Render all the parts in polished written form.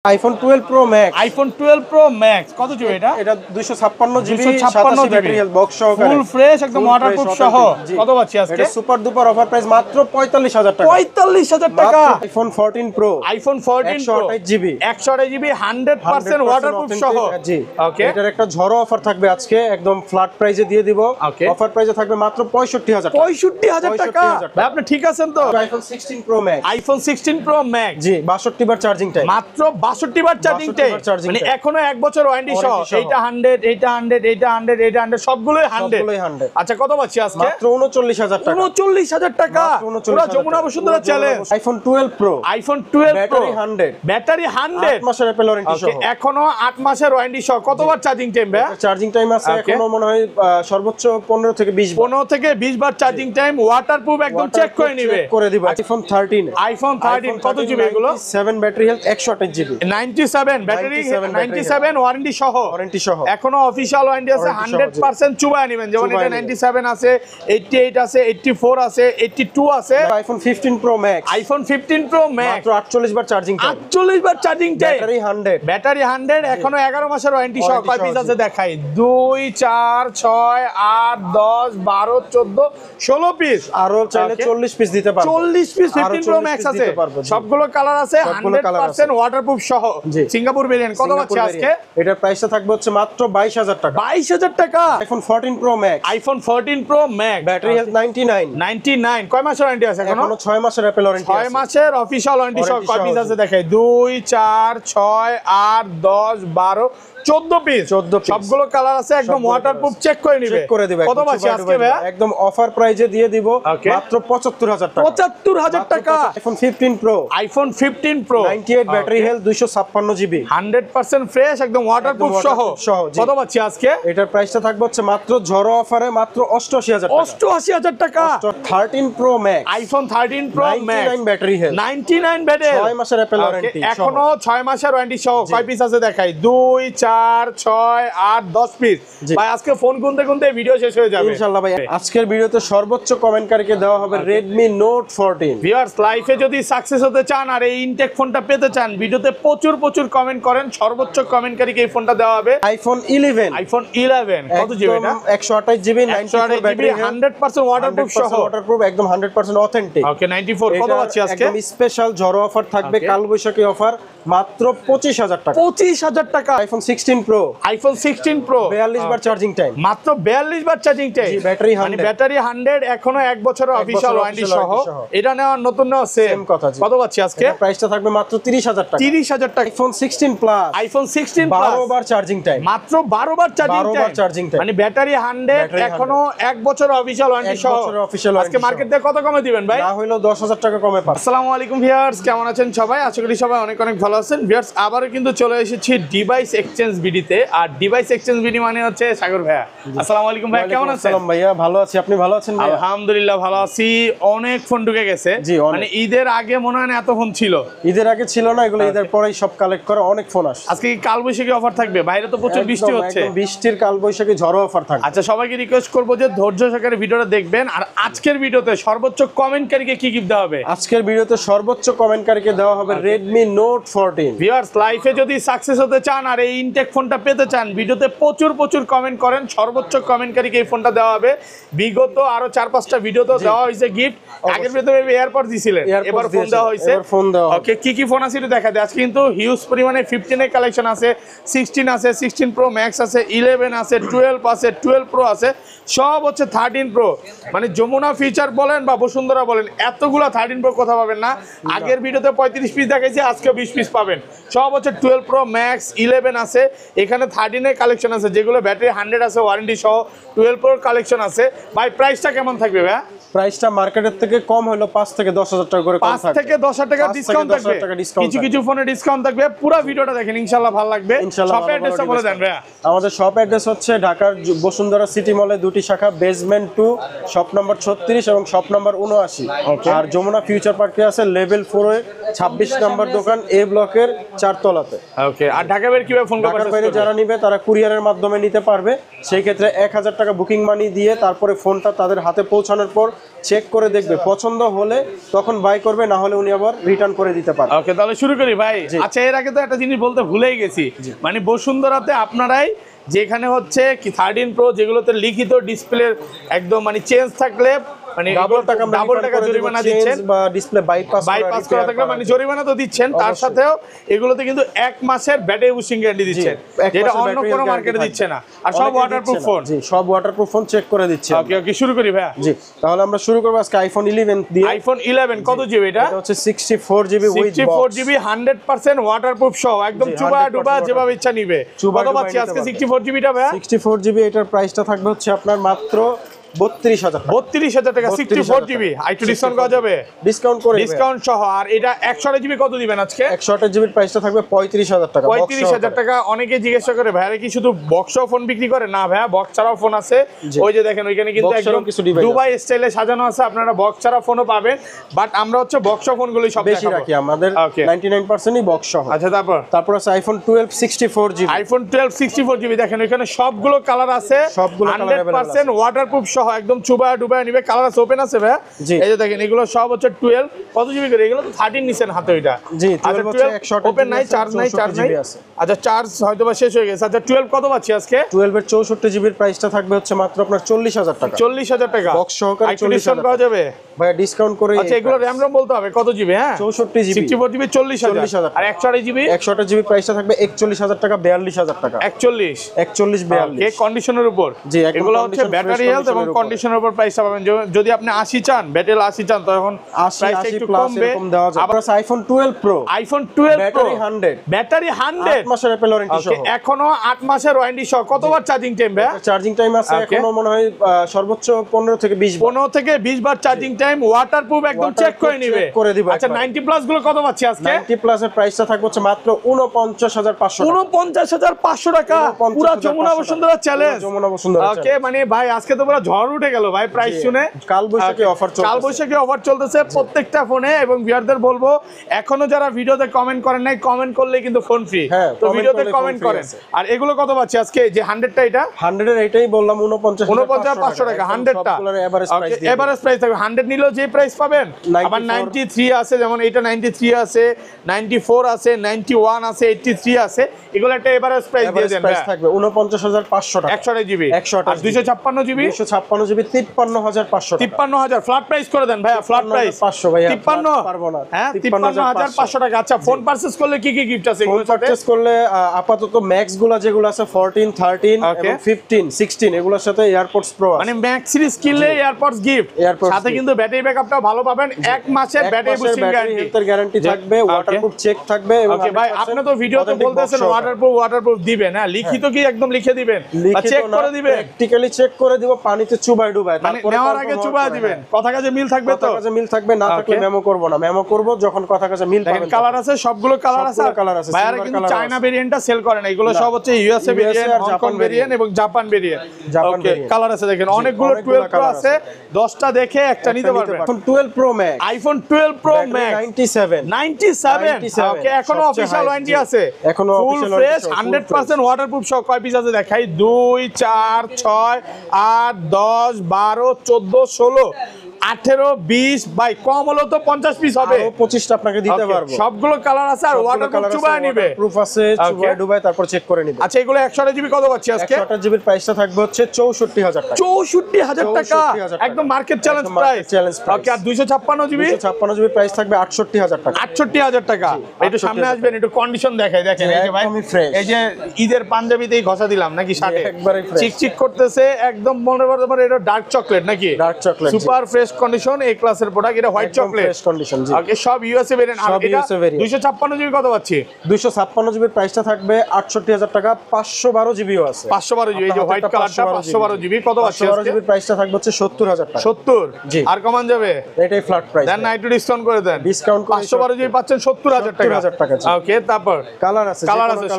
IPhone 12 pro max. IPhone 12 pro max কত GB এটা? এটা 256 জিবি 256 ব্যাটারি হেলথ বক্স সহকারে ফুল ফ্রেশ একদম ওয়াটারপ্রুফ সহ। কত পাচ্ছি আজকে? এটা সুপার ডুপার অফার প্রাইস মাত্র 45000 টাকা। 45000 টাকা। IPhone 14 pro. IPhone 14 pro 128 GB 128 GB 100% waterproof সহ। জি ওকে। এটার একটা ঝড়ো অফার থাকবে আজকে, একদম ফ্ল্যাট প্রাইসে দিয়ে দিব। অফার প্রাইসে থাকবে মাত্র 65000 টাকা। 65000 টাকা। ভাই আপনি ঠিক আছেন তো? IPhone 16 pro max. IPhone 16 pro max জি 62 বার চার্জিং টাইম। মাত্র 62 বার চার্জিং টাইম। মানে এখনো 1 বছর ওয়ারেন্টি সহ। এইটা 100 এইটা 100 এইটা 100 এইটা 100 সবগুলোই 100। আচ্ছা কত পাচ্ছি আজকে? মাত্র 39000 টাকা। 39000 টাকা। পুরো Jamuna Bashundhara challenge. IPhone 12 pro. IPhone 12 pro battery 100। Battery 100 8 মাসের অ্যাপল ওয়ারেন্টি সহ। এখনো 8 মাসের ওয়ারেন্টি সহ। কতবার চার্জিং টাইম ভাই? চার্জিং টাইম আছে এখনো মনে হয় সর্বোচ্চ 15 থেকে 20 বার। 15 থেকে 20 বার চার্জিং টাইম। ওয়াটারপ্রুফ একদম চেক করে নিবে। করে দিব। আইফোন 13। আইফোন 13 কত জিবি এগুলো? 7 battery health 128 GB 97 battery 97 warranty সহ। ওয়ারেন্টি সহ এখনো অফিশিয়াল ওয়ারেন্টি আছে 100% চুবায় নেবেন। যেমন এটা 97 আছে, 88 আছে, 84 আছে, 82 আছে। IPhone 15 pro max. IPhone 15 pro max মাত্র 48 বার চার্জিং টাইম। 48 বার চার্জিং টাইম। ব্যাটারি 100। ব্যাটারি 100 এখনো 11 মাসের ওয়ারেন্টি সহ। কয় পিস আছে দেখাই? 2 4 6 8 10 12 14 16 পিস। আরো চাইলে 40 পিস দিতে পারবো। 40 পিস 15 প্রো ম্যাক্স আছে। সবগুলো কালার আছে 100% ওয়াটারপ্রুফ সহ। সিঙ্গাপুর ভেরিয়েন্ট কত পাচ্ছি আজকে? এটার প্রাইসটা থাকবে হচ্ছে মাত্র 22000 টাকা। 22000 টাকা। IPhone 14 pro max. IPhone 14 pro max battery health 99। কয় মাসের ওয়ারেন্টি আছে এখনো? 6 মাসের অ্যাপল ওয়ারেন্টি আছে। 6 মাসের অফিশিয়াল ওয়ারেন্টি সহ। কয় পিস আছে দেখাই? 2 4 6 8 10 12 14 পিস। সবগুলো কালার আছে একদম ওয়াটারপ্রুফ চেক করে নিবে। চেক করে দিবে। কত পাচ্ছি আজকে ভাই? একদম অফার প্রাইজে দিয়ে দিব মাত্র 75000 টাকা। 75000 টাকা। IPhone 15 pro. IPhone 15 pro 98 battery health 256 GB 100% fresh একদম ওয়াটারপ্রুফ সহ। কত পাচ্ছি আজকে? এটার প্রাইসটা থাকবে হচ্ছে মাত্র ঝড়ো অফারে মাত্র 88000 টাকা। 88000 টাকা। 13 pro max. IPhone 13 pro max 99 battery health 99 battery 6 মাসের অ্যাপল ওয়ারেন্টি এখনো 6 মাসের ওয়ারেন্টি সহ। কয় পিস আছে দেখাই? 2 4 6 8 10 পিস। ভাই আজকে ফোন গুনতে গুনতে ভিডিও শেষ হয়ে যাবে ইনশাআল্লাহ। ভাই আজকের ভিডিওতে সর্বোচ্চ কমেন্টকারীকে দেওয়া হবে Redmi Note 14। ভিউয়ার্স লাইফে যদি সাকসেস হতে চান আর এই ইনটেক ফোনটা পেতে চান, ভিডিওতে প্রচুর কমেন্ট করেন, সর্বোচ্চ কমেন্টকারীকে এই ফোনটা দেওয়া হবে। আইফোন 11। আইফোন 11 কত জিবি এটা? 128 জিবি 94 ব্যাটারি 100% ওয়াটারপ্রুফ সহ। ওয়াটারপ্রুফ একদম 100% অথেন্টিক। ওকে 94 কত পাচ্ছি আজকে? একদম স্পেশাল ঝড়ো অফার থাকবে, কালবৈশাখী অফার মাত্র 25000 টাকা। 25000 টাকা। IPhone 16 pro. আইফোন 16 প্রো 42 বার চার্জিং টাইম। মাত্র 42 বার চার্জিং টাইম। ব্যাটারি 100। মানে ব্যাটারি 100 এখনো 1 বছরের অফিশিয়াল ওয়ারেন্টি সহ। এটা নেওয়ার নতুন নেওয়া সেম কথা। কত পাচ্ছি আজকে? প্রাইসটা থাকবে মাত্র 30000 টাকা। 30000 টাকা। IPhone 16 plus. আইফোন 16 প্লাস 12 বার চার্জিং টাইম। মাত্র 12 বার চার্জিং টাইম। মানে ব্যাটারি 100 এখনো 1 বছরের অফিশিয়াল ওয়ারেন্টি সহ। আজকে মার্কেট থেকে কত কমে দিবেন ভাই? না হইলো 10000 টাকা কমে পাবেন। আসসালামু আলাইকুম ভিউয়ার্স, কেমন আছেন সবাই? আশা করি সবাই অনেক ভালো আছেন। ভিউয়ার্স আবারও কিন্তু চলে এসেছি ডিভাইস এক্সচেঞ্জ ভিডিওতে। আর ডিভাইস এক্সচেঞ্জ ভিডিও মানে হচ্ছে সাগর ভাইয়া। আসসালামু আলাইকুম ভাই, কেমন আছেন? আসসালাম ভাইয়া, ভালো আছি। আপনি ভালো আছেন ভাই? আলহামদুলিল্লাহ ভালো আছি। অনেক ফোন ঢুকে গেছে। মানে ঈদের আগে মনে হয় না এত ফোন ছিল। ঈদের আগে ছিল না, এগুলো ঈদের পরেই সব কালেক্ট করে অনেক ফোন আসে। আজকে কি কালবৈশাখী অফার থাকবে? বাইরে তো প্রচুর বৃষ্টি হচ্ছে। একদম বৃষ্টির কালবৈশাখী ঝড়ো অফার থাকবে। আচ্ছা সবাইকে রিকোয়েস্ট করবো যে ধৈর্য সহকারে ভিডিওটা দেখবেন। আর আজকের ভিডিওতে সর্বোচ্চ কমেন্টকারীকে কি গিফট দেওয়া হবে? আজকের ভিডিওতে সর্বোচ্চ কমেন্টকারীকে দেওয়া হবে Redmi Note 14। ভিউয়ার্স লাইফে যদি সাকসেস হতে চান আর এই ইনটেক ফোনটা পেতে চান, ভিডিওতে প্রচুর কমেন্ট করেন, সর্বোচ্চ কমেন্টকারীকে এই ফোনটা দেওয়া হবে। বিগত আরো 4-5টা ভিডিওতে দেওয়া হয়েছে গিফট। আগের ভিডিওতে এয়ারপড দিছিলেন, এবার ফোন দেওয়া হয়েছে। ওকে কি কি ফোন আছে একটু দেখা দেয়। আজকে কিন্তু হিউজ পরিমাণে 15 এর কালেকশন আছে, 16 আছে, 16 প্রো ম্যাক্স আছে, 11 আছে, 12 আছে, 12 প্রো আছে, সব হচ্ছে 13 প্রো। মানে যমুনা ফিচার বলেন বা বসুন্ধরা বলেন, এতগুলো 13 প্রো কথা পাবেন না। আগের ভিডিওতে 35 পিস দেখাইছি, আজকে 20 পিস পাবেন। সব হচ্ছে 12 প্রো ম্যাক্স, 11 আছে, এখানে 13 এর কালেকশন আছে, যেগুলো ব্যাটারি 100 আছে ওয়ারেন্টি সহ। 12 প্রোর কালেকশন আছে। ভাই প্রাইসটা কেমন থাকবে ভাই? প্রাইসটা মার্কেটের থেকে কম হলো 5 থেকে 10000 টাকা করে কম থাকবে। 5 থেকে 10000 টাকা ডিসকাউন্ট থাকবে। কিছু ফোনে ডিসকাউন্ট থাকবে। পুরো ভিডিওটা দেখেন, ইনশাআল্লাহ ভালো লাগবে। শপ অ্যাড্রেসটা বলে দেন ভাই। আমাদের শপ অ্যাড্রেস হচ্ছে ঢাকার বসুন্ধরা সিটি মলে দুটি শাখা, বেসমেন্ট 2 শপ নম্বর 36 এবং শপ নম্বর 79। আর যমুনা ফিউচার পার্কে আছে লেভেল 4 এ 26 নম্বর দোকান, এ ব্লকের 4 তলাতে। ওকে। আর ঢাকা বাইরে কিভাবে ফোন করবে? ঢাকার বাইরে যারা নিবে তারা কুরিয়ারের মাধ্যমে নিতে পারবে। সেই ক্ষেত্রে 1000 টাকা বুকিং মানি দিয়ে তারপরে ফোনটা তাদের হাতে পৌঁছানোর পর চেক করে দেখবে, পছন্দ হলে তখন বাই করবে, না হলে উনি আবার রিটার্ন করে দিতে পারে। ওকে, তাহলে শুরু করি ভাই। আচ্ছা, এর আগে তো একটা জিনিস বলতে ভুলেই গেছি, মানে বসুন্ধরাতে আপনারাই যেখানে হচ্ছে কি 13 প্রো যেগুলোতে লিখিত ডিসপ্লে একদম মানে চেঞ্জ থাকলে মানে ডাবল টাকা জরিমানা দিচ্ছেন, বা ডিসপ্লে বাইপাস করা থাকলে মানে জরিমানা তো দিচ্ছেন, তার সাথেও এগুলোতে কিন্তু 1 মাসের ব্যাটারি বুস্টিং গ্যারান্টি দিচ্ছেন, যেটা অন্য কোনো মার্কেটে দিচ্ছে না। আর সব ওয়াটারপ্রুফ ফোন। জি, সব ওয়াটারপ্রুফ ফোন চেক করে দিচ্ছে। ওকে, শুরু করি ভাইয়া। জি, তাহলে আমরা শুরু করব আজকে আইফোন 11 দিয়ে। আইফোন 11 কত জিবি এটা? এটা হচ্ছে 64 GB with box, 64 GB 100% waterproof সহ, একদম চুবা ডুবা যেভাবে ইচ্ছা নিবে। কত পাচ্ছি আজকে 64 জিবিটা ভাইয়া? 64 জিবি এটার প্রাইসটা থাকবে হচ্ছে আপনার মাত্র 32,000 টাকা। 64 জিবি একটু ডিসকাউন্ট করা যাবে? ডিসকাউন্ট সহ। আর এটা 128 জিবি কত দিবেন আজকে? 128 জিবির প্রাইসটা থাকবে 35,000 টাকা। 35,000 টাকা। অনেকে জিজ্ঞাসা করে ভাইয়া কি শুধু বক্স ফোন বিক্রি করে? না ভাইয়া, বক্স ছাড়াও ফোন আছে। ওই যে দেখেন ওইখানে কিন্তু একদম দুবাই স্টাইলে সাজানো আছে, আপনারা বক্স ছাড়া ফোনও পাবেন, বাট আমরা হচ্ছে বক্স ফোনগুলোই সব বেশি রাখি, আমাদের 99%ই বক্স সহ। আচ্ছা, তারপর আছে আইফোন 12 64 জিবি। আইফোন 12 64 জিবি দেখেন এখানে সবগুলো কালার আছে, সবগুলো কালার अवेलेबल আছে, 100% ওয়াটারপ্রুফ সহ, একদম চুবা ডুবা নিবে। কালার আছে, ওপেন আছে ভাই। এই যে দেখেন এগুলো সব হচ্ছে 12 কত জিবি করে? এগুলো তো 13 নিছেন হাতে ওইটা। জি, 12 হচ্ছে 128 ওপেন নাই, চার্জ নাই। আচ্ছা, চার্জ হয়তো বা শেষ হয়ে গেছে। আচ্ছা, 12 কত পাচ্ছি আজকে? 12 এর 64 জিবির প্রাইসটা থাকবে হচ্ছে মাত্র আপনার 40,000 টাকা। 40,000 টাকা বক্স সহকারে 40,000 ডিসকাউন্ট করা যাবে ভাই, ডিসকাউন্ট করে। আচ্ছা, এগুলো র‍্যাম রম বলতে হবে কত জিবি? হ্যাঁ, 64 জিবি 64 জিবি 40,000। আর 128 জিবি? 128 জিবি প্রাইসটা থাকবে 41,000 টাকা, 42,000 টাকা। 41 42 এই কন্ডিশনের উপর। জি, একদম এগুলো হচ্ছে ব্যাটারি হেলথ এবং কন্ডিশনের উপর প্রাইসটা পাবেন। যদি আপনি 80 চান, ব্যাটারি 80 চান, তখন প্রাইসটা একটু কমবে। আবার iPhone 12 pro. IPhone 12 pro battery 100 8 মাসের অ্যাপল ওয়ারেন্টি সহ। এখনো 8 মাসের ওয়ারেন্টি সহ। কতবার চার্জিং টাইম ভাই? চার্জিং টাইম আছে এখনো মনে হয় সর্বোচ্চ 15 থেকে 20 বার। 15 থেকে 20 বার চার্জিং টাইম, ওয়াটারপ্রুফ একদম চেক করে নিবে। আচ্ছা, 90 প্লাস গুলো কত পাচ্ছি আজকে? 90 প্লাস এর প্রাইসটা থাকবে হচ্ছে মাত্র 49,500 টাকা। 49,500 টাকা। পুরো যমুনা বসুন্ধরা চ্যালেঞ্জ। যমুনা বসুন্ধরা ওকে, মানে ভাই আজকে তো পুরো ঝড় উঠে গেল ভাই প্রাইস শুনে। কাল বৈশাখী অফার চলতেছে প্রত্যেকটা ফোনে। এবং ভিউয়ারদের বলবো, এখনো যারা ভিডিওতে কমেন্ট করেন নাই, কমেন্ট করলে কিন্তু ফোন ফ্রি। তো ভিডিওতে কমেন্ট করেন। আর এগুলো কত পাচ্ছি আজকে? যে 100টা, এটা 100 এর এটাই বললাম 49,500 টাকা। 100টা এভারেজ প্রাইস থাকবে। 100 নিলেও যে প্রাইস পাবেন। আবার 93 আছে, যেমন এটা 93 আছে, 94 আছে, 91 আছে, 83 আছে। এগুলো একটা এভারেজ প্রাইস দিয়ে দেন। প্রাইস থাকবে 49,500 টাকা। 128 জিবি। আর 256 জিবি? 256 জিবি 53,500 টাকা। 53,000 ফ্ল্যাট প্রাইস করে দেন ভাইয়া। ফ্ল্যাট প্রাইস 500 ভাইয়া। 53 পারবো না। হ্যাঁ, 53,500 টাকা। আচ্ছা, ফোন পারচেজ করলে কি কি গিফট আছে? ফোন পারচেজ করলে আপাতত ম্যাক্স গুলা যেগুলো আছে 14, 13 এবং 15, 16 এগুলোর সাথে এয়ারপডস প্রো আছে। মানে ম্যাক্স সিরিজ কিনলে এয়ারপডস গিফট, সাথে কিন্তু ব্যাটারি ব্যাকআপটাও ভালো পাবেন। 1 মাসের ব্যাটারি বুস্টিং গ্যারান্টি থাকবে, ওয়াটারপ্রুফ চেক থাকবে। ওকে ভাই, আপনি তো ভিডিওতে বলতেছেন ওয়াটারপ্রুফ দিবেন। হ্যাঁ, লিখিত কি একদম লিখে দিবেন, চেক করে দিবেন? প্র্যাকটিক্যালি চেক করে দিব, পানিতে চুবাই ডুবাই, তারপরে নেওয়ার আগে চুবাই দিবেন। কথা কাজে মিল থাকবে তো? কথা কাজে মিল থাকবে, না থাকলে মেমো করব না। মেমো করব যখন কথা কাজে মিল পাবেন। কালার আছে, সবগুলো কালার আছে। ভাইরা কিন্তু চায়না ভেরিয়েন্টটা সেল করে না, এগুলো সব হচ্ছে ইউএসএ ভেরিয়েন্ট, হংকং ভেরিয়েন্ট এবং জাপান ভেরিয়েন্ট। ওকে, কালার আছে দেখেন অনেকগুলো। 12 প্রো আছে, 10টা দেখে একটা নিতে পারবেন। এখন 12 pro max, iPhone 12 pro max 97। ওকে, এখনো অফিশিয়াল ওয়ারেন্টি আছে, এখনো ফুল ফ্রেশ 100% ওয়াটারপ্রুফ সহ। কয় পিস আছে দেখাই? 2 4 6 8 10 12 14 16 18 20 বাই কম হলো তো 50 পিস হবে। 25টা আপনাকে দিতে পারবো। সবগুলো কালার আছে। আর ওয়াটারপ্রুফ চুবায় নিবে, প্রুফ আছে, চুবায় ডুবায় তারপর চেক করে নিবে। আচ্ছা, এগুলো 128 জিবি কত পাচ্ছি আজকে? 128 জিবির প্রাইসটা থাকবে হচ্ছে 64,000 টাকা। 64,000 টাকা, একদম মার্কেট চ্যালেঞ্জ প্রাইস। ওকে, আর 256 জিবি? 256 জিবির প্রাইস থাকবে 68,000 টাকা। 68,000 টাকা। একটু সামনে আসবেন, একটু কন্ডিশন দেখাই। দেখেন এই যে ভাই, এই যে ঈদের পাঞ্জাবিতেই ঘষা দিলাম নাকি শার্টে, একবারে ফ্রেশ, চিকচিক করতেছে একদম। মনে করতে পারে এটা ডার্ক চকলেট নাকি? Dark chocolate, super fresh condition, এই ক্লাসের প্রোডাক্ট। এটা হোয়াইট চকলেট, ফ্রেশ কন্ডিশন। জি, ওকে, সব ইউএসএ ভেরিয়েন্ট। আর এটা 256 জিবি কত পাচ্ছি? 256 জিবির প্রাইসটা থাকবে 68,000 টাকা। 512 জিবিও আছে। 512 জিবি, এই যে হোয়াইট কালারটা 512 জিবি কত পাচ্ছি? 512 জিবির প্রাইসটা থাকবে হচ্ছে 70,000 টাকা। 70? জি, আর কমান যাবে? এটাই ফ্ল্যাট প্রাইস। দেন না, একটু ডিসকাউন্ট করে দেন। ডিসকাউন্ট করে 512 জিবি পাচ্ছেন 70,000 টাকা। ওকে, তারপর কালার আছে,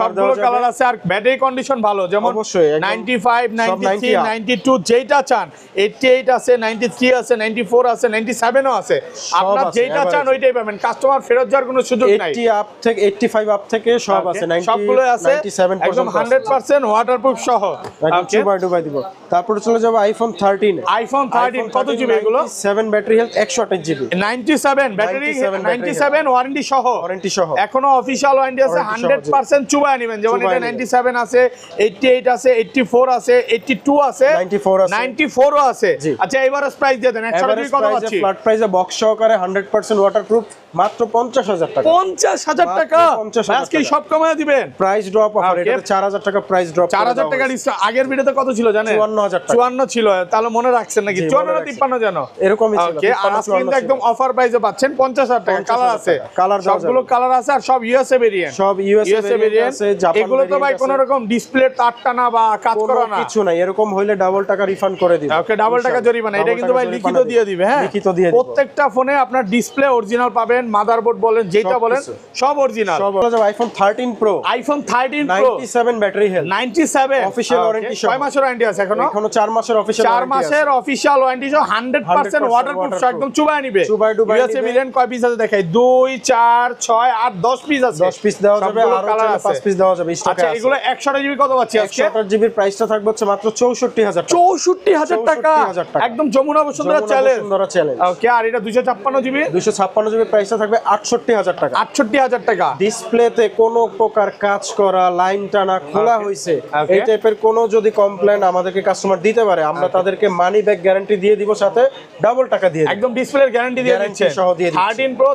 সবগুলো কালার আছে। আর ব্যাটারি কন্ডিশন ভালো, যেমন অবশ্যই 95 93 92 যেটা চান। 88 আছে, 93 আছে, 94 94 আছে, 97 ও আছে। আপনার আছে, যেটা চান average। ওইটাই পাবেন, কাস্টমার ফেরত যাওয়ার কোনো সুযোগ নাই। 80 আপ থেকে 85 আপ থেকে সব আছে, 90 সবগুলো আছে 97 একদম পর্যন্ত আছে। 100% ওয়াটারপ্রুফ সহ। একদম ডুবাই দিব। তারপর চলে যাবে আইফোন 13 এ। আইফোন 13 কত জিবি এগুলো? 7 battery health, 128 GB, 97 battery, 97 warranty সহ। ওয়ারেন্টি সহ। এখনো অফিশিয়াল ওয়ারেন্টি আছে, Warranty সহ, 100% চুবায় নেবেন। যেমন চুবায় এটা নেবেন। 97 আছে, 88 আছে, 84 আছে, 82 আছে, 94 আছে। 94 ও আছে। জি। আচ্ছা এবারে প্রাইস দিয়ে দেন, 100 এভারেজ কত প্রাইসে পাচ্ছি? ফ্ল্যাট প্রাইসে বক্স সহকারে 100% ওয়াটারপ্রুফ মাত্র 50,000 টাকা। 50,000 টাকা। 50,000 আজকে টাকা। সব কমায় দিবেন। Price drop offer, Okay. এটা 4000 টাকা প্রাইস ড্রপ। 4000 টাকা ডিসকাউন্ট। আগের ভিডিওতে কত ছিল জানেন? 54,000 টাকা। 54 ছিল, তাহলে মনে রাখছেন নাকি? জি, 54 মনে না রাখছি। 53 জানো? এরকমই ছিল। ওকে, আর আজকে কিন্তু একদম অফার প্রাইসে পাচ্ছেন 50,000 টাকা। 50,000 কালার আছে, টাকা। কালার দেওয়া সবগুলো যাবে। কালার আছে, আর সব ইউএসএ ভেরিয়েন্ট। সব ইউএসএ ভেরিয়েন্ট আছে, জাপান এগুলো তো ভাই কোন রকম ডিসপ্লে তার টানা বা কাজ করা না, কিছু নাই। এরকম হইলে ডাবল টাকা রিফান্ড করে দিবে। ওকে, ডাবল টাকা জরিমানা। এটা কিন্তু ভাই লিখিত দিয়ে দিবে। হ্যাঁ, লিখিত দিয়ে দিবে। প্রত্যেকটা ফোনে আপনার ডিসপ্লে অরিজিনাল পাবেন, মাদারবোর্ড বলেন যেটা বলেন সব অরিজিনাল। সব বলা যাবে। IPhone 13 pro, iPhone 13 pro 97 battery health, 97 official warranty সহ। 6 মাসের ওয়ারেন্টি আছে এখনো? এখনো 4 মাসের অফিশিয়াল 4 মাসের অফিশিয়াল ওয়ারেন্টি সহ 100% ওয়াটারপ্রুফ, একদম চুবায় নিবে। ডুবাই ইউএসএ ভেরিয়েন্ট কয় পিস আছে দেখাই? 2 4 6 8 10 পিস আছে। 10 পিস দেওয়া যাবে, সবগুলো আর কালার আছে। 5 পিস দেওয়া যাবে স্টকে আচ্ছা আছে। এগুলো 128 জিবি কত পাচ্ছি আজকে? 128 জিবির প্রাইসটা থাকবে হচ্ছে মাত্র 64,000 টাকা। 64,000 টাকা, 64,000 টাকা। একদম যমুনা বসুন্ধরা চ্যালেঞ্জ। বসুন্ধরা চ্যালেঞ্জ। ওকে, আর এটা 256 জিবি 256 জিবির প্রাইসটা থাকবে 68,000 টাকা। 68,000 টাকা। ডিসপ্লেতে কোনো প্রকার কাজ করা, লাইন টানা, খোলা হইছে, Okay. এই টাইপের কোনো যদি কমপ্লেন আমাদেরকে কাস্টমার দিতে পারে, আমরা তাদেরকে মানি ব্যাক গ্যারান্টি দিয়ে দিব, সাথে ডাবল টাকা দিয়ে দিব। একদম ডিসপ্লের গ্যারান্টি দিয়ে Guarantee দিচ্ছেন। সহ দিয়ে দিচ্ছি।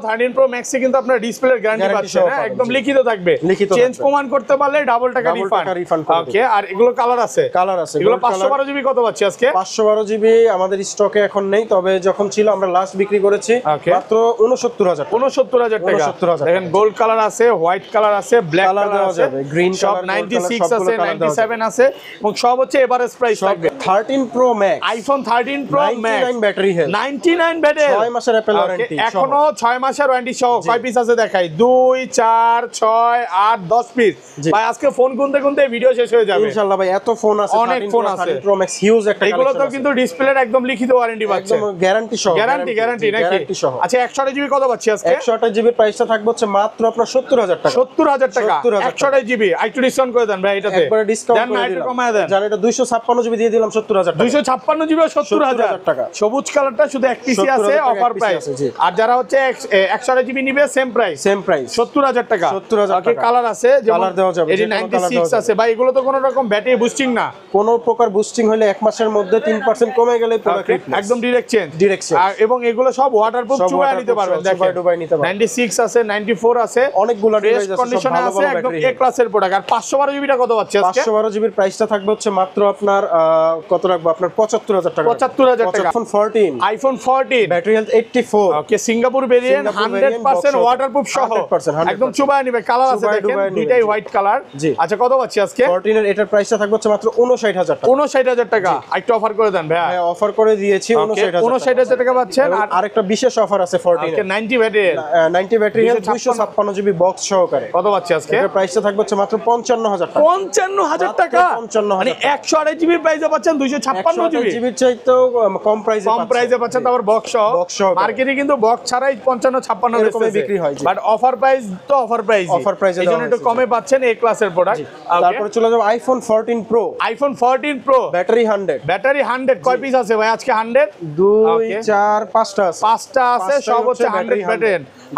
13 প্রো ম্যাক্সে কিন্তু আপনার ডিসপ্লের গ্যারান্টি Guarantee পাচ্ছেন। সহ হ্যাঁ, পাবেন, একদম জি। লিখিত থাকবে। লিখিত চেঞ্জ থাকবে। প্রমাণ করতে পারলে ডাবল টাকা Double টাকা refund রিফান্ড। করে ওকে, আর এগুলো কালার আছে? কালার আছে। এগুলো Gold color। 512 জিবি কত পাচ্ছি আজকে? 512 জিবি আমাদের স্টকে এখন নেই, তবে যখন ছিল আমরা লাস্ট বিক্রি করেছি Okay. মাত্র 69,000 টাকা। 69,000 টাকা। 69,000 দেখেন গোল্ড কালার আছে, হোয়াইট কালার আছে, ব্ল্যাক Colour কালার দেওয়া আছে, যাবে, green সব color, gold 96 color, আছে, সবগুলো colour দেওয়া 97 আছে, এবং সব হচ্ছে এভারেজ প্রাইস থাকবে। 13 pro max, iPhone 13 pro max 99 battery health, 99 battery, 6 মাসের অ্যাপল ওয়ারেন্টি, এখনো 6 মাসের ওয়ারেন্টি সহ। কয় পিস আছে দেখাই? 2 4 6 8 10 পিস। জি। ভাই আজকে ফোন গুনতে গুনতে ভিডিও শেষ হয়ে যাবে। ইনশাআল্লাহ ভাই, এত ফোন আছে, অনেক 13 ফোন Pro, আছে। 13 প্রো ম্যাক্স হিউজ একটা এগুলো তো collection কিন্তু ডিসপ্লের একদম লিখিত ওয়ারেন্টি আছে। পাচ্ছে, একদম গ্যারান্টি সহ। গ্যারান্টি নাকি? গ্যারান্টি সহ। আচ্ছা 128 জিবি কত পাচ্ছি আজকে? 128 জিবির প্রাইসটা থাকবে হচ্ছে মাত্র আপনার 70,000 টাকা। 70,000 টাকা। 70,000 128 জিবি একটু ডিসকাউন্ট করে দেন ভাই এটাতে। একবারে ডিসকাউন্ট দেন না, করে একটু দিলাম। কমায় দেন। জানেন এটা 256 জিবি দিয়ে দিলাম 70,000 টাকা। 256 জিবি 70,000 টাকা। সবুজ কালারটা শুধু এক পিসি 70,000 আছে, টাকা অফার এক পিসি প্রাইস। আছে, জি। আর যারা হচ্ছে 128 জিবি নিবে সেম প্রাইস, সেম প্রাইস 70,000 টাকা। 70,000 ওকে, টাকা। কালার আছে, যেমন কালার দেওয়া যাবে, এটি যে কোনো কালার 96 দেওয়া আছে ভাই। এগুলো তো কোনো রকম ব্যাটারি বুস্টিং না, কোন প্রকার বুস্টিং হলে 1 মাসের মধ্যে 3% কমে গেলে প্রোডাক্ট একদম ডিরেক্ট চেঞ্জ। Direct change। এবং এগুলো সব ওয়াটারপ্রুফ, সব চুবায় নিতে waterproof, পারবেন। সব দেখেন ডুবাই নিতে পারবেন। 96 আছে, 94 আছে, অনেকগুলো ফ্রেশ ডিভাইস আছে, সব কন্ডিশনে ভালো আছে, ভালো একদম ব্যাটারি। এ ক্লাসের প্রোডাক্ট। আর 512 জিবিটা কত পাচ্ছে আজকে? 512 জিবির প্রাইসটা থাকবে হচ্ছে মাত্র আপনার কত রাখবো আপনার 75,000 টাকা। 75,000 টাকা। IPhone 14, iPhone 14 battery health 84, okay, Singapore variant, Singapore variant, 100% box waterproof সহ, 100%, একদম চুবায় নিবে। কালার আছে চুবায় দেখেন, ডুবায় নিবে, দুইটাই জি। White colour. জি। আচ্ছা কত পাচ্ছি আজকে? 14 এর এটার প্রাইসটা থাকবে হচ্ছে মাত্র 59,000 টাকা। 59,000 টাকা। একটু অফার করে দেন ভাই। হ্যাঁ, অফার করে দিয়েছি 59,000 টাকা পাচ্ছেন। আর আর আরেকটা বিশেষ অফার আছে 14 ওকে, এর 90 variant 90 battery health 256 GB box সহকারে। কত পাচ্ছি আজকে? এটার প্রাইসটা থাকবে হচ্ছে মাত্র 55,000 টাকা। 55,000 টাকা। 55,000 মানে 128 জিবি প্রাইসে পাচ্ছেন 256 জিবি। জিবির চাইতেও কম প্রাইসে কম প্রাইসে পাচ্ছেন, তারপর বক্স সহ। Box সহকারে। মার্কেটে কিন্তু বক্স ছাড়াই 55-56 এরকমই বিক্রি হয়, জি। বাট অফার প্রাইস তো অফার প্রাইস, Offer price এ এইজন্য দেওয়া একটু হয়েছে, কমে পাচ্ছেন এই ক্লাসের প্রোডাক্ট। তারপরে চলে যাবো iPhone 14 pro, iPhone 14 pro battery 100, battery 100 কয় পিস আছে ভাই আজকে? 100 2 Okay. 4 5টা আছে। 5টা আছে, পাঁচটাই সব হচ্ছে হচ্ছে 100 battery ব্যাটারি,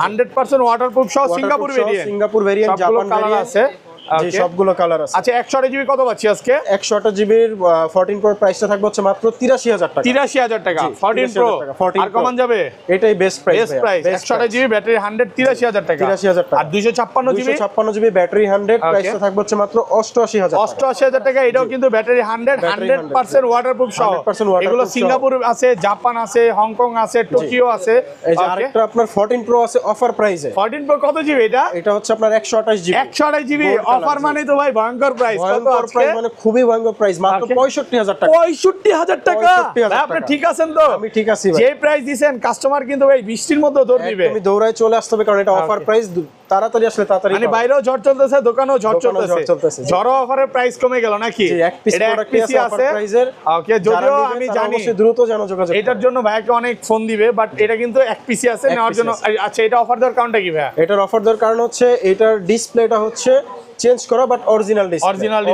100% ওয়াটারপ্রুফ সহ, সিঙ্গাপুর ভেরিয়েন্ট, সিঙ্গাপুর ভেরিয়েন্ট, সবগুলো জাপান কালার ভেরিয়েন্ট আছে। জি, Okay. সবগুলো কালার আছে। আচ্ছা 128 জিবি কত পাচ্ছি আজকে? 128 জিবির 14 প্রো প্রাইসটা থাকবে হচ্ছে মাত্র 83,000 টাকা। 83,000 টাকা। জি, 14 প্রো 83,000 টাকা, 14 আর কমান যাবে? এটাই best price best price. 128 GB battery 100, 83,000 টাকা। 83,000 টাকা। আর 256 জিবি 256 জিবি ব্যাটারি 100, প্রাইসটা থাকবে হচ্ছে মাত্র 88,000 টাকা। 88,000 টাকা। এটাও কিন্তু ব্যাটারি 100, Battery 100% ওয়াটারপ্রুফ সহ। 100% waterproof এগুলো সহ। সিঙ্গাপুর আছে, জাপান আছে, হংকং আছে, টোকিও আছে। এই যে Okay. আরেকটা আপনার 14 প্রো আছে অফার প্রাইসে। 14 প্রো কত জিবি এটা? এটা হচ্ছে আপনার 128 GB. 128 GB Gold color, offer, জি। মানে তো ভাই ভয়ঙ্কর প্রাইস। কত ভয়ঙ্কর আজকে? প্রাইস, মানে খুবই ভয়ঙ্কর প্রাইস, মাত্র Okay. 65,000 টাকা। 65,000 টাকা। 65,000 ভাই আপনি টাকা। ঠিক আছেন তো? আমি ঠিক আছি ভাই। যে প্রাইস দিবেন কাস্টমার কিন্তু ভাই বৃষ্টির মধ্যে দৌড় দিবে। তুমি দৌড়ায় চলে আসতে হবে, কারণ এটা অফার প্রাইস তাড়াতাড়ি আসলে তাড়াতাড়ি মানে পাবেন। বাইরেও ঝড় চলতেছে, দোকানেও ঝড় দোকানেও ঝড় চলতেছে, চলতেছে, জি। ঝড় অফারের প্রাইস কমে গেল নাকি? জি, এক পিস এটা এক প্রোডাক্ট পিসই আছে অফার আছে। প্রাইজের। ওকে, যদিও আমি জানি অবশ্যই দ্রুত যেন যোগাযোগ এটার জন্য ভাইয়াকে অনেক ফোন দিবে, বাট এটা কিন্তু এক পিসি আছে নেওয়ার জন্য। আচ্ছা, এটা অফার দেওয়ার কারণটা কি ভাইয়া? এটার অফার দেওয়ার কারণ হচ্ছে এটার ডিসপ্লেটা হচ্ছে চেঞ্জ করা, but original display. Original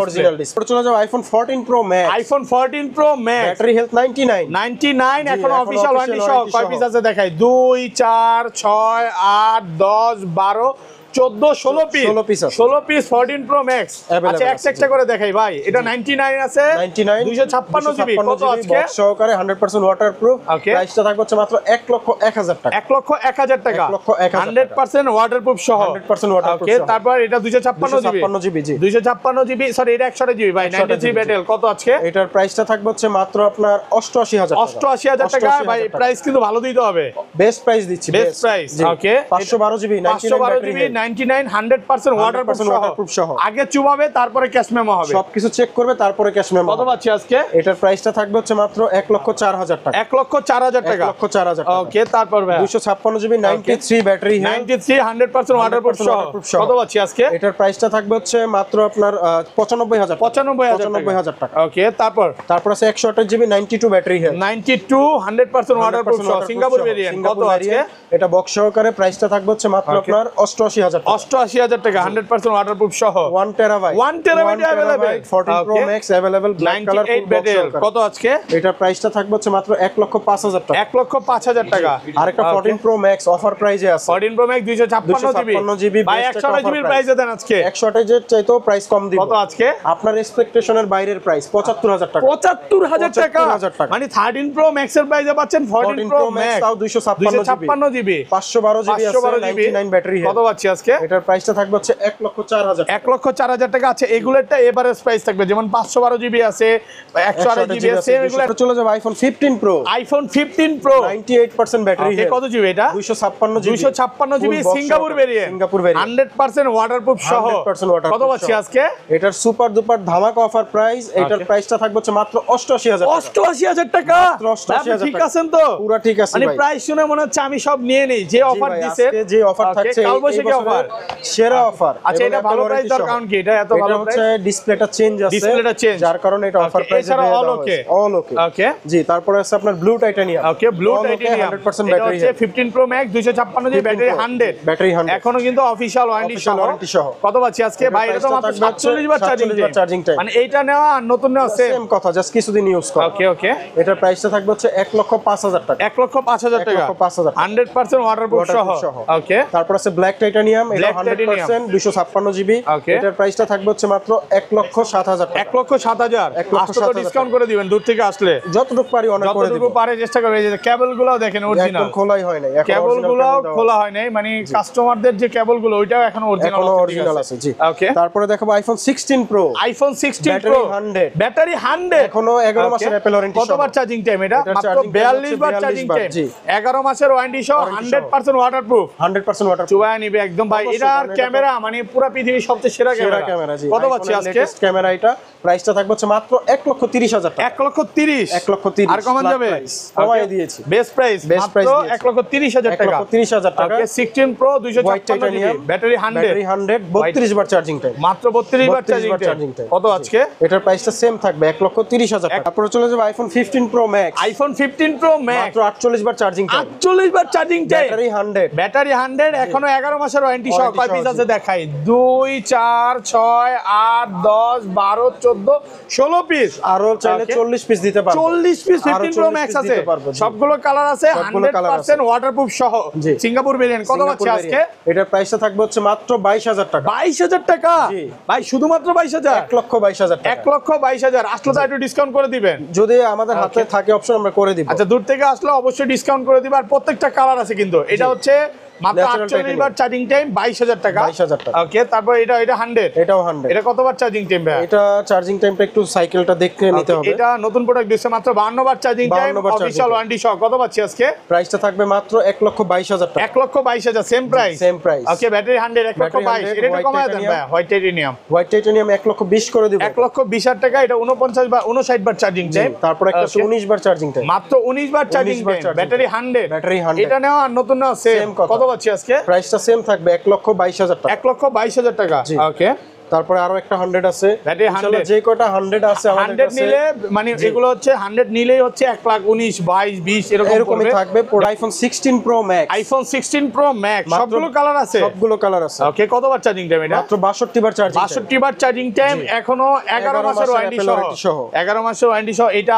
display। চলে যাও iPhone 14 pro max. IPhone 14 pro max, battery health 99। 99 এখন এখন অফিশিয়াল ওয়ারেন্টি সহ warranty কয় সহ। পিস আছে দেখাই? 2 4 6 8 10 12 14 16 পিস। 16 piece আছে। 16 পিস 14 প্রো ম্যাক্স। Available আচ্ছা, আছে, একটা একটা করে দেখাই ভাই। এটা 99 আছে, 99 256 জিবি। কত আজকে? বক্স সহকারে 100% ওয়াটারপ্রুফ। Okay। প্রাইসটা থাকবে হচ্ছে মাত্র 1,01,000 টাকা। 1,01,000 টাকা, 1,01,000 100% ওয়াটারপ্রুফ সহ। 100% waterproof ওকে, সহ। তারপর এটা 256 জিবি। 256 জিবি, জি। 256 জিবি, সরি এটা 128 জিবি ভাই। 128 93 ব্যাটেল কত আজকে? এটার প্রাইসটা থাকবে হচ্ছে মাত্র আপনার 88,000 টাকা। 88,000 টাকা ভাই। 88,000 টাকা। প্রাইস কিন্তু ভালো দিতে হবে। বেস্ট প্রাইস দিচ্ছি, বেস্ট প্রাইস। ওকে, 512 জিবি 512 জিবি 99 100% ওয়াটারপ্রুফ 100% waterproof সহ। সহ। আগে চুবাবে, তারপরে ক্যাশ মেমো হবে। সবকিছু চেক করবে তারপরে ক্যাশ মেমো। কত পাচ্ছি আজকে? এটার প্রাইসটা থাকবে হচ্ছে মাত্র 1,04,000 টাকা। 1,04,000 টাকা। 1,04,000 টাকা। ওকে, তারপর ভাই 256 GB 93 battery health. 93 100% waterproof 100% waterproof সহ। সহ। কত পাচ্ছি আজকে? এটার প্রাইসটা থাকবে হচ্ছে মাত্র আপনার 95,000 টাকা। 95,000 টাকা। ওকে, তারপর তারপর আছে 128 জিবি 92 ব্যাটারি হেলথ। 92 100% ওয়াটারপ্রুফ সহ, সিঙ্গাপুর ভেরিয়েন্ট। কত আজকে? এটা বক্স সহকারে প্রাইসটা থাকবে হচ্ছে মাত্র আপনার 88,000 টাকা। 88,000 টাকা 100% ওয়াটারপ্রুফ সহ। 1 terabyte 1 terabyte available. 14 pro Okay। Max available black colour 98 battle কত আজকে? এটার প্রাইসটা থাকবে হচ্ছে মাত্র 1,05,000 টাকা। 1,05,000 টাকা। আরেকটা 14 প্রো ম্যাক্স অফার প্রাইজে আছে। 14 প্রো ম্যাক্স 256 জিবি ভাই। 128 জিবির প্রাইসে দেন আজকে। 128 এর চাইতেও প্রাইস কম দিব। কত আজকে? আপনার এক্সপেকটেশনের বাইরের প্রাইস 75,000 টাকা। 75,000 টাকা। 75,000 টাকা। মানে 13 প্রো ম্যাক্স এর প্রাইসে পাচ্ছেন 14 প্রো ম্যাক্স তাও 256 জিবি। 512 জিবি আছে 99 ব্যাটারি কত পাচ্ছি আজকে? এটার প্রাইসটা থাকবে হচ্ছে 1,04,000 টাকা। 1,04,000 টাকা আছে। এগুলোরটা এভারেজ প্রাইস থাকবে, যেমন 512 জিবি আছে, 128 জিবি আছে। এগুলো চলে যাবে iPhone 15 pro. IPhone 15 pro 98% battery health. কত জিবি এটা? 256 GB. 256 GB Full box Singapore সহকারে। ভেরিয়েন্ট। সিঙ্গাপুর ভেরিয়েন্ট 100% ওয়াটারপ্রুফ সহ। 100% waterproof কত পাচ্ছি সহ। আজকে? এটার সুপার দুপার ধামাকা অফার প্রাইস। এটার Okay। প্রাইসটা থাকবে হচ্ছে মাত্র 88,000 টাকা। 88,000 টাকা। মাত্র 88,000 আপনি ঠিক টাকা। আছেন তো? পুরো ঠিক আছে মানে ভাই। প্রাইস শুনে মনে হচ্ছে আমি সব নিয়ে নেই। যে অফার জি ভাই, দিছে, আজকে যে অফার থাকছে এই কালবৈশাখী বছরের অফার। সেরা অফার। আচ্ছা, এটা ভালো প্রাইস দেওয়ার কারণ কি? এটা এত ভালো প্রাইস? হচ্ছে ডিসপ্লেটা চেঞ্জ আছে। ডিসপ্লেটা চেঞ্জ, যার কারণে এটা অফার প্রাইসে এছাড়া অল ওকে। অল ওকে। ওকে, জি, তারপরে আছে আপনার ব্লু টাইটানিয়াম। ওকে, ব্লু টাইটানিয়াম 100% এটা ব্যাটারি হচ্ছে 15 pro max 256 GB battery 100 battery 100 এখনো কিন্তু অফিশিয়াল ওয়ারেন্টি Official warranty সহ। কত পাচ্ছি আজকে ভাই? এটা তো মাত্র 47 বার চার্জিং 47 বার চার্জিং টাইম। মানে এইটা নেওয়া আর নতুন নেওয়া সেম। সেম কথা, জাস্ট কিছুদিন ইউজ করা। ওকে ওকে, এটার প্রাইসটা থাকবে হচ্ছে 1,05,000 টাকা। 1,05,000 টাকা 1,05,000 100% ওয়াটারপ্রুফ সহ। ওকে, তারপর আছে ব্ল্যাক টাইটানিয়াম, এটা Black titanium। 100% 256 জিবি। Okay। এটার প্রাইসটা থাকবে হচ্ছে মাত্র 1,07,000 টাকা। 1,07,000 আসলে তো 1,07,000 ডিসকাউন্ট করে দিবেন দূর থেকে আসলে। যতটুকু পারি অনেক করে দিব। যতটুকু পারে চেষ্টা করবে। এই যে কেবল গুলো দেখেন অরিজিনাল, একদম খোলাই হয় নাই, এখন কেবল original গুলো cable দেওয়া খোলা হয় নাই, মানে কাস্টমারদের যে কেবল গুলো ওইটাও এখনো অরিজিনাল এখনো অরিজিনাল আছে, জি। ওকে, তারপরে দেখাবো iPhone 16 pro. IPhone 16 Battery pro 100 battery 100 এখনো 11 মাসের অ্যাপল ওয়ারেন্টি। কতবার চার্জিং টাইম? এটা এটার মাত্র charging time 42 বার হচ্ছে চার্জিং 42 বার, টাইম, জি। 11 মাসের ওয়ারেন্টি সহ, 100% ওয়াটারপ্রুফ। 100% ওয়াটার। চুবায় নিবে একদম ভাই। অবশ্যই, এটার কারণ এটা তো- ক্যামেরা মানে পুরো পৃথিবীর সবচেয়ে সেরা সেরা ক্যামেরা। ক্যামেরা, জি। কত পাচ্ছি আজকে? লেটেস্ট ক্যামেরা এটা। প্রাইসটা থাকবে হচ্ছে মাত্র 1,30,000 টাকা। 1,30,000 1,30,000 আর কমান যাবে? কমাই দিয়েছি। বেস্ট প্রাইস, Best price মাত্র দিয়েছি। 1,30,000 টাকা। 1,30,000 টাকা। ওকে, 16 pro white 256 GB titanium, battery 100 32 বার চার্জিং টাইম। মাত্র 32 বার চার্জিং টাইম। কত আজকে? এটার প্রাইসটা সেম থাকবে 1,30,000 টাকা। তারপরে চলে যাবে iPhone 15 pro max. IPhone 15 pro max মাত্র 48 বার চার্জিং টাইম। 48 বার চার্জিং টাইম, ব্যাটারি 100 ব্যাটারি 100 এখনো 11 মাসের ওয়ারেন্টি সহ। Warranty কয় সহ, পিস জি। আছে দেখাই? 2 4 6 8 10 12 14 16 পিস। আরো চাইলে 40 পিস দিতে পারবো। 40 পিস আরো 15 প্রো 40 ম্যাক্স piece আছে, দিতে পারবো, জি। সবগুলো কালার আছে, সবগুলো colour 100% ওয়াটারপ্রুফ সহ, জি। Singapore variant. কত সিঙ্গাপুর পাচ্ছি আজকে? variant। এটার প্রাইসটা থাকবে হচ্ছে মাত্র 22,000 টাকা। 22,000 টাকা জি। ভাই, শুধুমাত্র 22,000। 1,22,000 টাকা। 1,22,000 আসলে তো একটু ডিসকাউন্ট করে দিবেন। যদি আমাদের হাতে থাকে অপশন আমরা করে দিব। আচ্ছা, দূর থেকে আসলে অবশ্যই ডিসকাউন্ট করে দিবা। আর প্রত্যেকটা কালার আছে কিন্তু। এটা হচ্ছে মাত্র Natural 48 titanium। বার চার্জিং টাইম, 22,000 টাকা। 22,000 টাকা। ওকে, তারপর এটা 100 এটাও 100। এটা কতবার চার্জিং টাইম ভাই? এটা চার্জিং টাইমটা একটু সাইকেলটা দেখে নিতে হবে। এটা নতুন প্রোডাক্ট দিচ্ছে, মাত্র 52 বার চার্জিং টাইম, 52 বার charging অফিশিয়াল time। ওয়ারেন্টি সহ। কত পাচ্ছি আজকে? প্রাইসটা থাকবে মাত্র 1,22,000 টাকা। 1,22,000 same price. Same price. Okay, battery 100 1,22,000 এটা একটু white কমায় দেন titanium। ভাই। হোয়াইট টাইটানিয়াম হোয়াইট টাইটানিয়াম 1,20,000 করে দিব। 1,20,000 টাকা। এটা 49 বা 59 বার চার্জিং টাইম। তারপর একটা 19 বার চার্জিং টাইম। মাত্র 19 বার চার্জিং 19 বার time, charging battery time। 100 battery 100। এটা নেওয়া আর নতুন নেওয়া সেম। Same কথা। কত পাচ্ছি আজকে? প্রাইসটা সেম থাকবে 1,22,000 টাকা। 1,22,000 টাকা। ওকে, তারপরে আরো একটা 100 আছে, ব্যাটারি 100 যে কয়টা 100 আছে আমাদের 100 কাছে নিলে মানে এগুলো হচ্ছে 100 নিলেই হচ্ছে 1,19,000 22 20 এরকমই পড়বে। থাকবে। IPhone 16 pro max, iPhone 16 pro max সবগুলো কালার আছে? সবগুলো কালার আছে। ওকে, কতবার চার্জিং টাইম এটা? মাত্র 62 বার চার্জিং। 62 বার চার্জিং টাইম, এখনো 11 মাসের ওয়ারেন্টি সহ। 11 মাসের ওয়ারেন্টি সহ এটা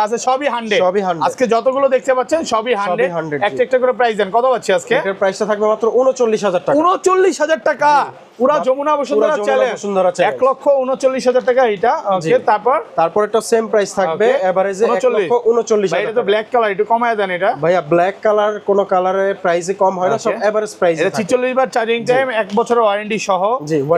আছে সবই 100। সবই 100। আজকে যতগুলো দেখতে পাচ্ছেন সবই 100। একটা একটা করে প্রাইস দেন, কত পাচ্ছি আজকে? এটার প্রাইসটা থাকবে মাত্র 39,000 টাকা। 39,000 টাকা, পুরা যমুনা বসুন্ধরা চ্যালেঞ্জ। 1,39,000 টাকা এটা। ওকে, তারপর একটা সেম প্রাইস থাকবে এভারেজে 1,39,000 ভাই, এটা তো ব্ল্যাক কালার, একটু কমায় দেন এটা। ভাইয়া ব্ল্যাক কালার কোন কালারে প্রাইসে কম হয় না, সব এভারেজ প্রাইস। এটা 46 বার চার্জিং টাইম, 1 বছরের ওয়ারেন্টি সহ।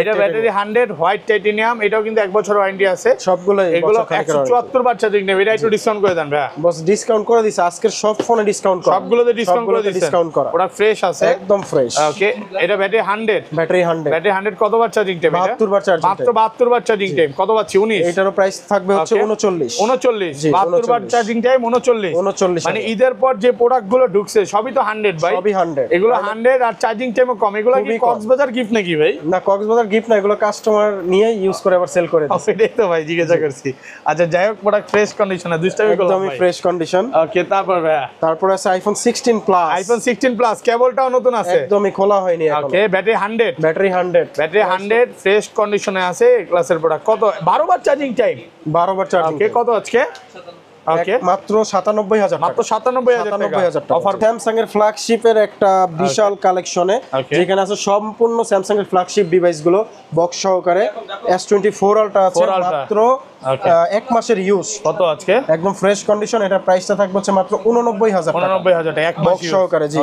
এটা ব্যাটারি 100 হোয়াইট টাইটেনিয়াম, এটাও কিন্তু 1 বছরের ওয়ারেন্টি আছে সবগুলো। এগুলো 174 বার চার্জিং টাইম, এটা একটু ডিসকাউন্ট করে দেন ভাই। বস ডিসকাউন্ট করে দিছে আজকের সব ফোনে ডিসকাউন্ট করা, সবগুলোতে ডিসকাউন্ট করে দিছে, ডিসকাউন্ট করা। ওটা ফ্রেশ আছে, একদম ফ্রেশ। ওকে, এটা ব্যাটারি 100, ব্যাটারি 100, ব্যাটারি 100 কতবার চার্জিং টাইম? 72 বার চার্জিং, মাত্র 72 বার চার্জিং টাইম। কত পাচ্ছি? 19। এটারও প্রাইস থাকবে হচ্ছে 39। 39, জি, 72 বার চার্জিং টাইম 39। 39 মানে ঈদের পর যে প্রোডাক্ট গুলো ঢুকছে সবই তো 100 ভাই, সবই 100। এগুলো 100 আর চার্জিং টাইমও কম। এগুলো কি কক্সবাজার গিফট নাকি ভাই? না, কক্সবাজার গিফট না, এগুলো কাস্টমার নিয়ে ইউজ করে আবার সেল করে দেয়। সেটাই তো ভাই জিজ্ঞাসা করছি। আচ্ছা, যাই হোক, প্রোডাক্ট ফ্রেশ কন্ডিশনে দুষ্টামি করলাম একদমই ভাই। Fresh condition. ওকে, তারপর ভাই তারপর আছে আইফোন 16 প্লাস। আইফোন 16 প্লাস কেবলটাও নতুন আছে, একদমই খোলা হয়নি এখনো। ওকে, ব্যাটারি 100, ব্যাটারি 100, ব্যাটারি 100 ফ্রেশ কন্ডিশনে আছে, ক্লাসের প্রোডাক্ট। কত? 12 বার চার্জিং টাইম, 12 বার চার্জিং। ওকে, কত আজকে? ওকে, মাত্র 97,000 টাকা। মাত্র 97,000 টাকা অফার। স্যামসাং এর ফ্ল্যাগশিপের একটা বিশাল কালেকশনে, যেখানে আছে সম্পূর্ণ স্যামসাং এর ফ্ল্যাগশিপ ডিভাইস গুলো বক্স সহকারে। S24 আলট্রা আছে মাত্র 1 মাসের ইউজ। কত আজকে? একদম ফ্রেশ কন্ডিশন। এটা প্রাইসটা থাকবে হচ্ছে মাত্র 89,000 টাকা। 89,000 টাকা, 1 মাস বক্স সহকারে। জি,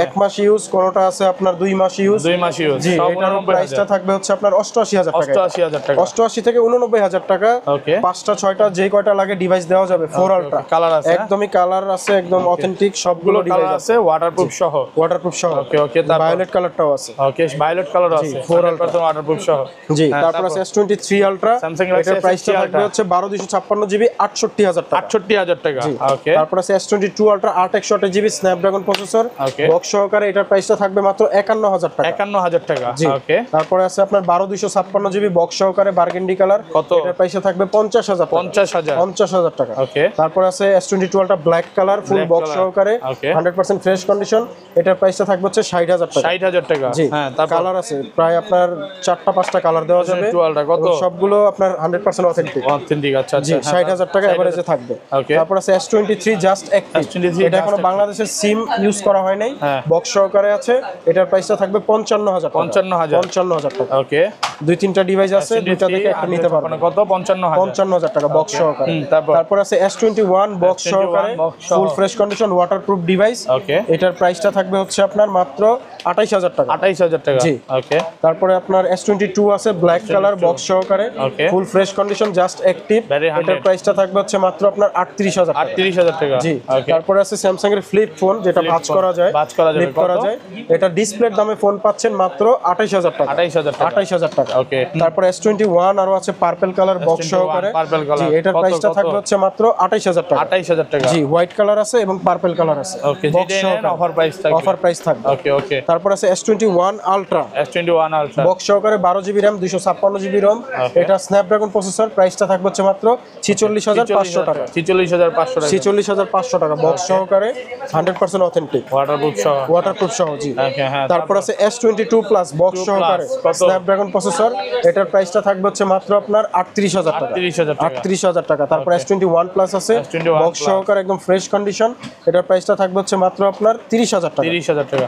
1 মাস ইউজ, কোনটা আছে আপনার 2 মাস ইউজ। 2 মাস ইউজ। জি, এটার প্রাইসটা থাকবে হচ্ছে আপনার 88,000 টাকা। 88,000 টাকা, 88 থেকে 89,000 টাকা। ওকে, 5টা 6টা যে কয়টা লাগে ডিভাইস দেওয়া যাবে। 4 আলট্রা কালার আছে, একদমই কালার আছে, একদম অথেন্টিক সবগুলো কালার ডিভাইস আছে, ওয়াটারপ্রুফ সহ। ওয়াটারপ্রুফ সহ। ওকে, ওকে, তারপর ভায়োলেট কালারটাও আছে। ওকে, ভায়োলেট কালার আছে, 4 ওয়াটারপ্রুফ সহ। জি, তারপর আছে S23 আলট্রা। স্যামসাং গ্যালাক্সি এটার প্রাইসটা থাকবে হচ্ছে 12,256 জিবি, 68,000 টাকা। 68,000 টাকা, ওকে। তারপর আছে S22 ultra 8 GB Snapdragon processor, okay, box সহকারে। এটার প্রাইসটা থাকবে মাত্র 51,000 টাকা। 51,000 টাকা, জি, ওকে। তারপরে আছে আপনার 12,256 জিবি বক্স সহকারে বার্গেন্ডি কালার। কত? এটার প্রাইসটা থাকবে 50,000 টাকা। 50,000 টাকা, ওকে। তারপর আছে S22 ultra black colour full box সহকারে, 100% ফ্রেশ কন্ডিশন। এটার প্রাইসটা থাকবে হচ্ছে 60,000 টাকা। 60,000 টাকা, জি, হ্যাঁ। তারপর কালার আছে প্রায় আপনার 4টা 5টা কালার দেওয়া যাবে। কত? সবগুলো আপনার 100% অথেন্টিক। অথেন্টিক, আচ্ছা, জি, 60,000 টাকা এভারেজে থাকবে। ওকে। তারপর আছে S23 জাস্ট অ্যাক্টিভ। এটা এখনো বাংলাদেশের সিম ইউজ করা হয় নাই, বক্স সহকারে আছে। এটার প্রাইসটা থাকবে 55,000 টাকা। 55,000 টাকা, ওকে। 2-3টা ডিভাইস আছে, দুইটা থেকে একটা নিতে পারবেন। কত? 55,000 টাকা বক্স সহকারে। তারপর আছে S21 বক্স সহকারে full fresh condition waterproof device. Okay, এটার প্রাইসটা থাকবে হচ্ছে আপনার মাত্র 28,000 টাকা। 28,000 টাকা, জি, ওকে। তারপরে আপনার S22 আছে ব্ল্যাক কালার বক্স সহকারে full fresh condition just active. এটার প্রাইসটা থাকবে হচ্ছে মাত্র আপনার 38,000 টাকা। 38,000 টাকা, জি। তারপরে আছে স্যামসাং এর ফ্লিপ ফোন, যেটা ভাঁজ করা যায়, ফ্লিপ করা যায়। এটা ডিসপ্লের দামে ফোন পাচ্ছেন মাত্র 28,000 টাকা। 28,000 টাকা, ওকে। তারপর S21 আরো আছে পার্পল কালার বক্স সহকারে। জি, এটার প্রাইসটা থাকবে হচ্ছে মাত্র 28,000 টাকা। 28,000 টাকা, জি, হোয়াইট কালার আছে এবং পার্পল কালার আছে। ওকে, অফার প্রাইস থাকবে, অফার প্রাইস থাকবে। ওকে, ওকে। তারপর আছে S21 ultra, S21 ultra box সহকারে 12 জিবি RAM 256 জিবি ROM। এটা স্ন্যাপড্রাগন প্রসেসর, প্রাইসটা থাকবে হচ্ছে মাত্র 46,500 টাকা। 46,500 টাকা, 46,500 টাকা বক্স সহকারে 100% অথেন্টিক ওয়াটারপ্রুফ সহ। জি, তারপর আছে S22 প্লাস বক্স সহকারে স্ন্যাপড্রাগন প্রসেসর। এটার প্রাইসটা থাকবে হচ্ছে মাত্র আপনার 38,000 টাকা। 38,000 টাকা। তারপর S21 প্লাস আছে বক্স সহকারে একদম ফ্রেশ কন্ডিশন। এটার প্রাইসটা থাকবে হচ্ছে মাত্র আপনার 30,000 টাকা। 30,000 টাকা।